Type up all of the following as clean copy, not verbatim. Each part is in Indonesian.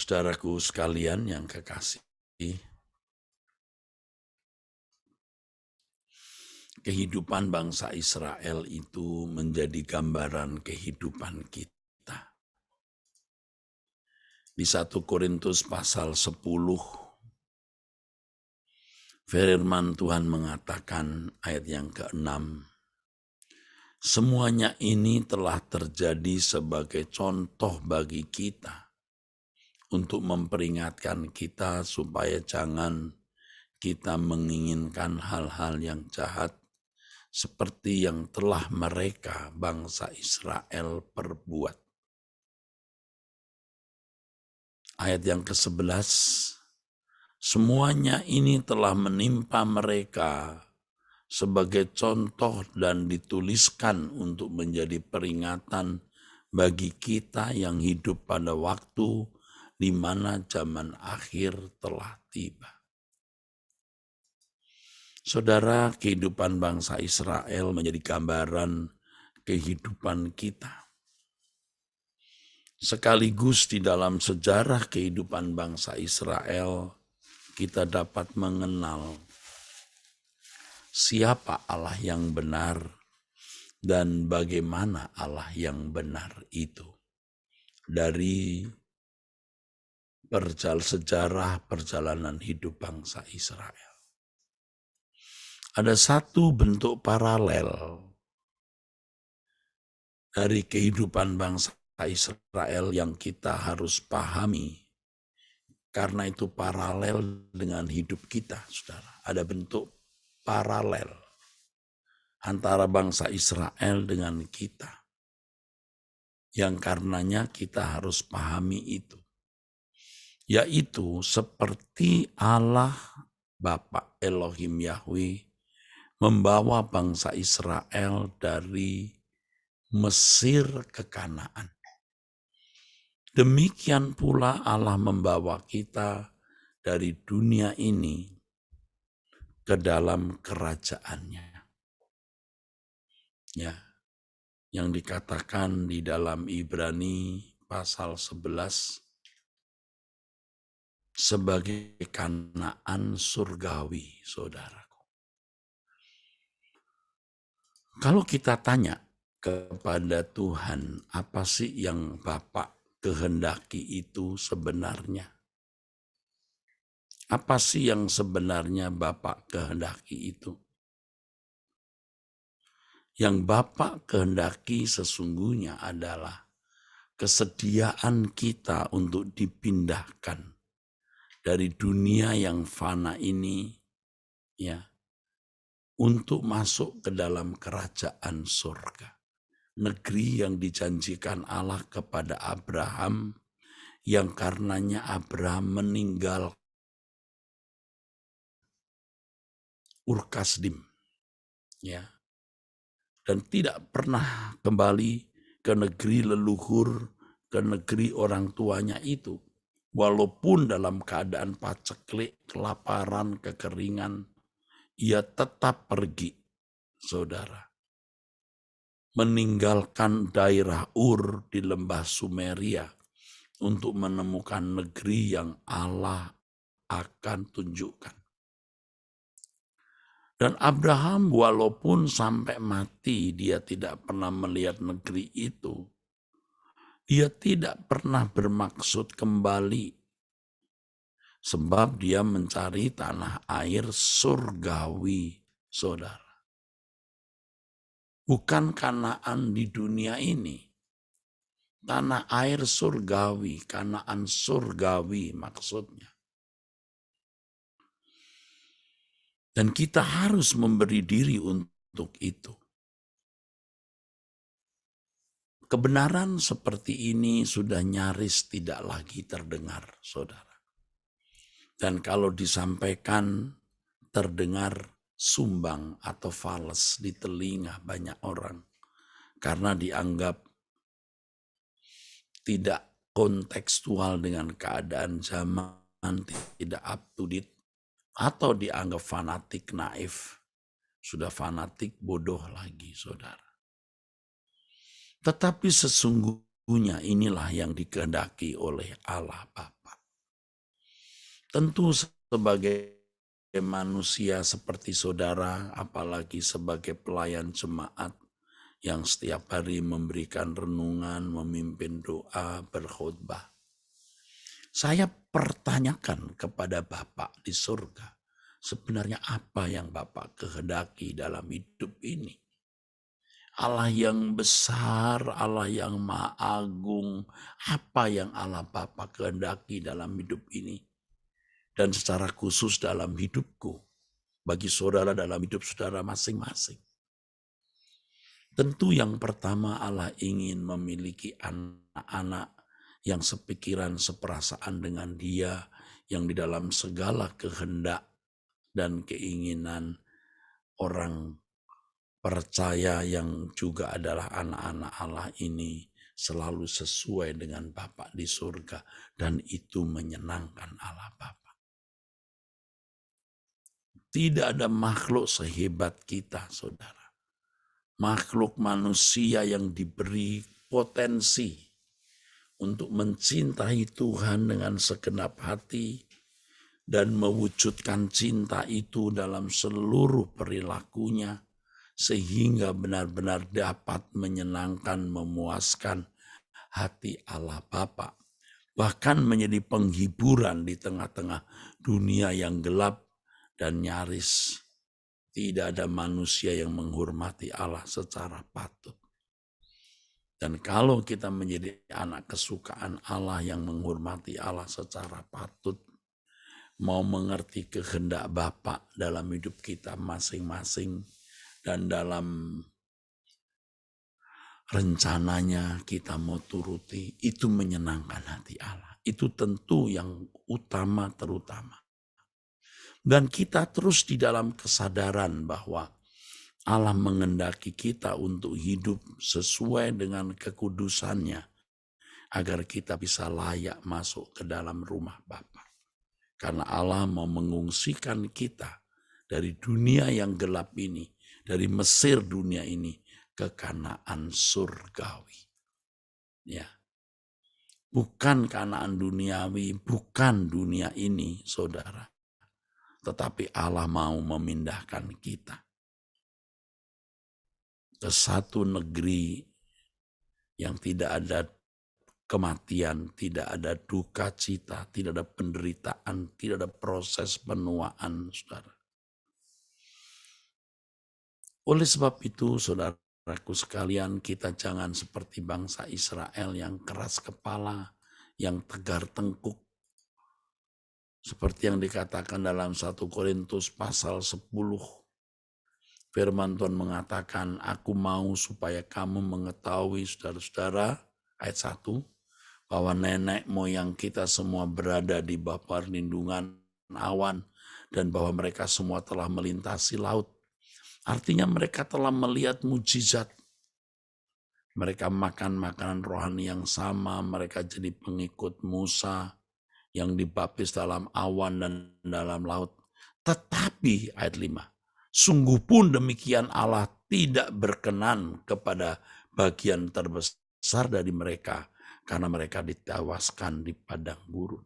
Saudaraku sekalian yang kekasih, kehidupan bangsa Israel itu menjadi gambaran kehidupan kita. Di 1 Korintus pasal 10, firman Tuhan mengatakan ayat yang ke-6, semuanya ini telah terjadi sebagai contoh bagi kita, untuk memperingatkan kita supaya jangan kita menginginkan hal-hal yang jahat seperti yang telah mereka bangsa Israel perbuat. Ayat yang ke-11, semuanya ini telah menimpa mereka sebagai contoh dan dituliskan untuk menjadi peringatan bagi kita yang hidup pada waktu di mana zaman akhir telah tiba. Saudara, kehidupan bangsa Israel menjadi gambaran kehidupan kita. Sekaligus di dalam sejarah kehidupan bangsa Israel, kita dapat mengenal siapa Allah yang benar dan bagaimana Allah yang benar itu. Dari sejarah perjalanan hidup bangsa Israel. Ada satu bentuk paralel dari kehidupan bangsa Israel yang kita harus pahami, karena itu paralel dengan hidup kita, saudara. Ada bentuk paralel antara bangsa Israel dengan kita, yang karenanya kita harus pahami itu. Yaitu seperti Allah Bapa Elohim Yahweh membawa bangsa Israel dari Mesir ke Kanaan. Demikian pula Allah membawa kita dari dunia ini ke dalam kerajaannya. Ya, yang dikatakan di dalam Ibrani pasal 11 sebagai Kanaan surgawi, saudaraku. Kalau kita tanya kepada Tuhan, apa sih yang Bapak kehendaki itu sebenarnya? Apa sih yang sebenarnya Bapak kehendaki itu? Yang Bapak kehendaki sesungguhnya adalah kesediaan kita untuk dipindahkan dari dunia yang fana ini, ya, untuk masuk ke dalam kerajaan surga. Negeri yang dijanjikan Allah kepada Abraham, yang karenanya Abraham meninggal Ur Kasdim, ya, dan tidak pernah kembali ke negeri leluhur, ke negeri orang tuanya itu. Walaupun dalam keadaan paceklik, kelaparan, kekeringan, ia tetap pergi, saudara. Meninggalkan daerah Ur di lembah Sumeria untuk menemukan negeri yang Allah akan tunjukkan. Dan Abraham walaupun sampai mati dia tidak pernah melihat negeri itu, dia tidak pernah bermaksud kembali, sebab dia mencari tanah air surgawi, saudara. Bukan Kanaan di dunia ini. Tanah air surgawi, Kanaan surgawi maksudnya. Dan kita harus memberi diri untuk itu. Kebenaran seperti ini sudah nyaris tidak lagi terdengar, saudara. Dan kalau disampaikan, terdengar sumbang atau fals di telinga banyak orang. Karena dianggap tidak kontekstual dengan keadaan zaman, tidak up to date, atau dianggap fanatik naif. Sudah fanatik bodoh lagi, saudara. Tetapi sesungguhnya inilah yang dikehendaki oleh Allah Bapa. Tentu sebagai manusia seperti saudara, apalagi sebagai pelayan jemaat yang setiap hari memberikan renungan, memimpin doa, berkhutbah. Saya pertanyakan kepada Bapak di surga, sebenarnya apa yang Bapak kehendaki dalam hidup ini? Allah yang besar, Allah yang maha agung, apa yang Allah Bapa kehendaki dalam hidup ini? Dan secara khusus dalam hidupku, bagi saudara dalam hidup saudara masing-masing. Tentu yang pertama Allah ingin memiliki anak-anak yang sepikiran, seperasaan dengan Dia, yang di dalam segala kehendak dan keinginan orang percaya yang juga adalah anak-anak Allah ini selalu sesuai dengan Bapa di surga, dan itu menyenangkan Allah Bapa. Tidak ada makhluk sehebat kita, saudara. Makhluk manusia yang diberi potensi untuk mencintai Tuhan dengan segenap hati dan mewujudkan cinta itu dalam seluruh perilakunya, sehingga benar-benar dapat menyenangkan, memuaskan hati Allah Bapa, bahkan menjadi penghiburan di tengah-tengah dunia yang gelap dan nyaris tidak ada manusia yang menghormati Allah secara patut. Dan kalau kita menjadi anak kesukaan Allah yang menghormati Allah secara patut, mau mengerti kehendak Bapa dalam hidup kita masing-masing, dan dalam rencananya kita mau turuti, itu menyenangkan hati Allah. Itu tentu yang utama terutama. Dan kita terus di dalam kesadaran bahwa Allah mengendaki kita untuk hidup sesuai dengan kekudusannya, agar kita bisa layak masuk ke dalam rumah Bapa. Karena Allah mau mengungsikan kita dari dunia yang gelap ini, dari Mesir dunia ini, ke Kanaan surgawi. Ya. Bukan Kanaan duniawi, bukan dunia ini, saudara. Tetapi Allah mau memindahkan kita ke satu negeri yang tidak ada kematian, tidak ada duka cita, tidak ada penderitaan, tidak ada proses penuaan, saudara. Oleh sebab itu, saudaraku sekalian, kita jangan seperti bangsa Israel yang keras kepala, yang tegar tengkuk. Seperti yang dikatakan dalam 1 Korintus pasal 10. Firman Tuhan mengatakan, aku mau supaya kamu mengetahui, saudara-saudara, ayat 1, bahwa nenek moyang kita semua berada di bawah perlindungan awan, dan bahwa mereka semua telah melintasi laut. Artinya mereka telah melihat mujizat. Mereka makan makanan rohani yang sama, mereka jadi pengikut Musa yang dibaptis dalam awan dan dalam laut. Tetapi ayat 5, sungguh pun demikian Allah tidak berkenan kepada bagian terbesar dari mereka, karena mereka ditewaskan di padang gurun.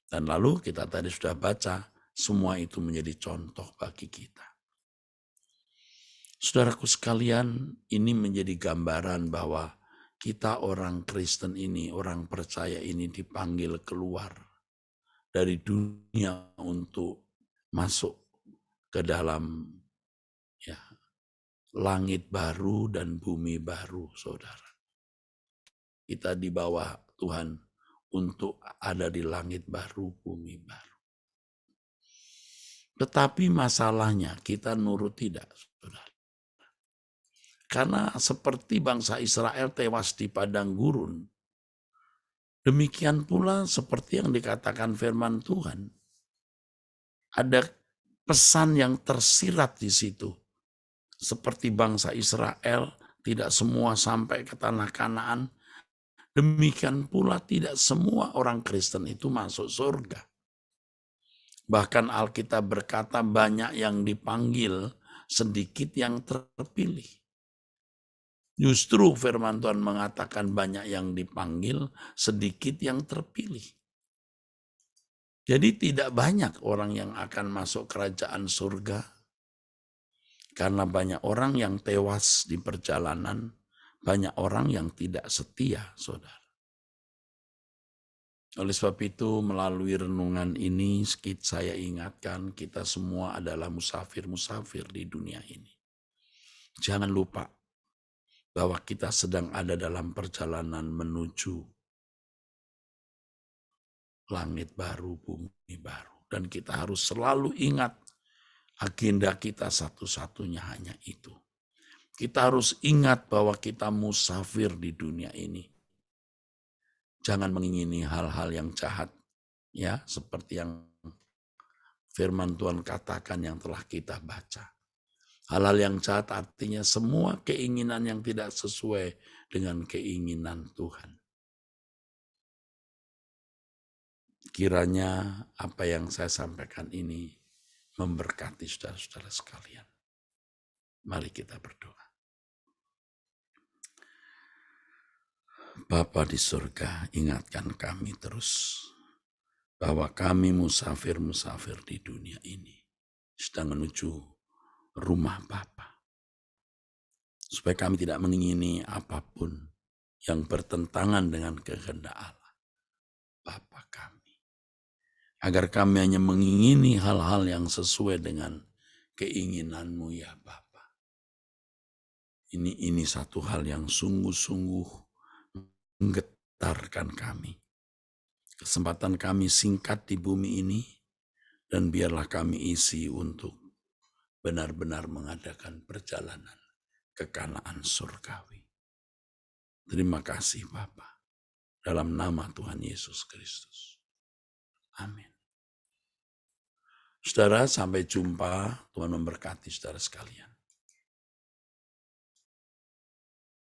Dan lalu kita tadi sudah baca, semua itu menjadi contoh bagi kita. Saudaraku sekalian, ini menjadi gambaran bahwa kita orang Kristen ini, orang percaya ini dipanggil keluar dari dunia untuk masuk ke dalam langit baru dan bumi baru, saudara. Kita di bawah Tuhan untuk ada di langit baru, bumi baru. Tetapi masalahnya kita nurut tidak, saudara. Karena seperti bangsa Israel tewas di padang gurun, demikian pula seperti yang dikatakan firman Tuhan. Ada pesan yang tersirat di situ. Seperti bangsa Israel tidak semua sampai ke tanah Kanaan, demikian pula tidak semua orang Kristen itu masuk surga. Bahkan Alkitab berkata banyak yang dipanggil, sedikit yang terpilih. Justru firman Tuhan mengatakan banyak yang dipanggil, sedikit yang terpilih. Jadi tidak banyak orang yang akan masuk kerajaan surga karena banyak orang yang tewas di perjalanan, banyak orang yang tidak setia, saudara. Oleh sebab itu, melalui renungan ini, saya ingatkan kita semua adalah musafir-musafir di dunia ini. Jangan lupa bahwa kita sedang ada dalam perjalanan menuju langit baru, bumi baru. Dan kita harus selalu ingat agenda kita satu-satunya hanya itu. Kita harus ingat bahwa kita musafir di dunia ini. Jangan mengingini hal-hal yang jahat, ya, seperti yang firman Tuhan katakan yang telah kita baca. Hal-hal yang jahat artinya semua keinginan yang tidak sesuai dengan keinginan Tuhan. Kiranya apa yang saya sampaikan ini memberkati saudara-saudara sekalian. Mari kita berdoa. Bapa di surga, ingatkan kami terus bahwa kami musafir-musafir di dunia ini sedang menuju rumah Bapa. Supaya kami tidak mengingini apapun yang bertentangan dengan kehendak Allah, Bapa kami. Agar kami hanya mengingini hal-hal yang sesuai dengan keinginan-Mu ya Bapa. Ini satu hal yang sungguh-sungguh menggetarkan kami. Kesempatan kami singkat di bumi ini, dan biarlah kami isi untuk benar-benar mengadakan perjalanan ke Kanaan surgawi. Terima kasih Bapa, dalam nama Tuhan Yesus Kristus. Amin. Saudara, sampai jumpa. Tuhan memberkati saudara sekalian.